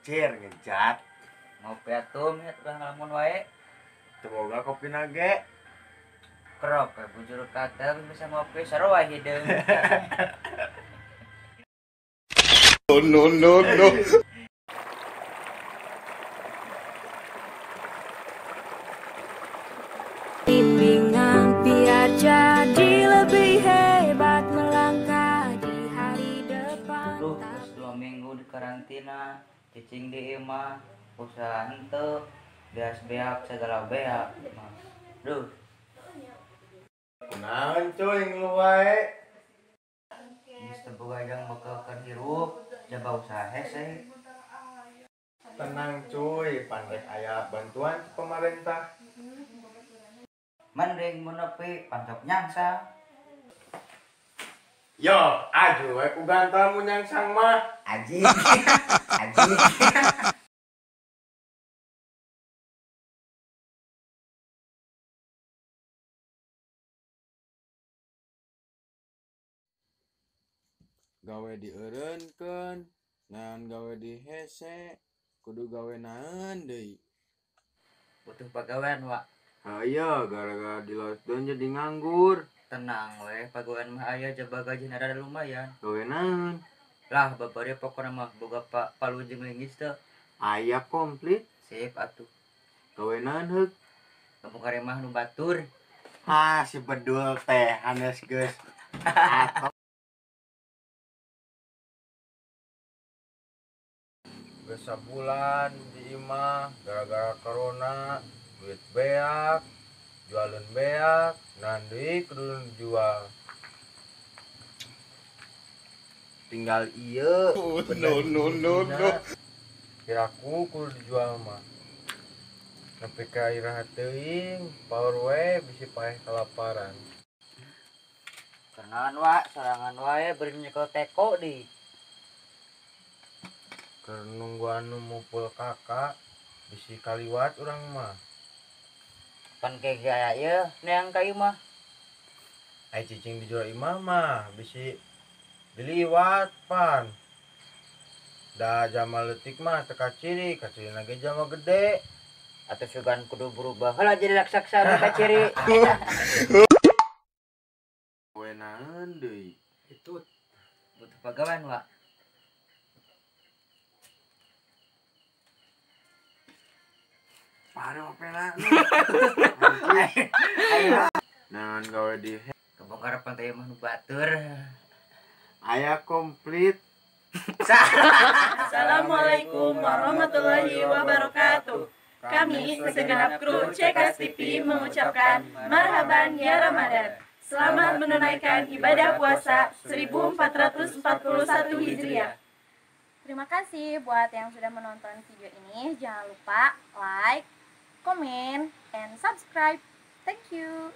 Cer ngejat. Ngopi atuh nya udah ngalamun wae. Semoga kopi nage. Kerok we bujur kata bisa ngopi sarua hideung. No. Bimbingan biar jadi lebih hebat melangkah di hari depan. Duh, geus 2 minggu di karantina, cicing di imah, usaha henteu, beas beak segala beak. Duh, Kunaon cuy ngeluh wae. geus teu boga yang bekelkeun hirup, coba usaha hese. Tenang cuy, pandek aya bantuan ti pemerintah. Mending menepi pancok nyangsa. Yo, aju we ku gantalmu nyangsang mah. Aji. Aji. Gawe dieureunkeun, naon gawe di hese, kudu gawe naon deui. Butuh pagawean, Wak. Aya gara-gara di lockdown jadi nganggur. Tenang we, pagawean mah aya coba gajina rada lumayan. Gawe naon? Lah, babari pokona mah boga palu jeung linggis teu. Aya komplit. Sip atuh. Gawe naon heuk? Kamu karemah nu batur. Si bedul teh hanes geus. Geus sabulan di imah gara-gara corona, duit beak, jualan beak, naon deui kudu jual. Tinggal ieu. No. Kiraku kudu dijual mah. Nepi ka iraha teuing, power we bisi paeh kalaparan. Kenaon, Wak, sorangan wae beri nyekel teko di. Keur nunggu anu mupul kakak, bisi kaliwat urang mah. Pan ke gaya ieu neang ka imah. Ai cicing dijual imah mah bisi diliwat pan. Da jamal leutik mah teu kaciri, kacirina ge jama gede. Atuh sugan kudu berubah. Heula jadi raksasa ka ciri. We naon deui? Itu butuh pagawean, Wak. Pare opena. Naon gawe di Kebongkar pantai mah nu batur. Aya komplit. Assalamualaikum warahmatullahi wabarakatuh. Kami segenap kru Cekas TV mengucapkan marhaban ya Ramadan. Selamat menunaikan ibadah puasa 1441 Hijriah. Terima kasih buat yang sudah menonton video ini. Jangan lupa like, comment, and subscribe. Thank you.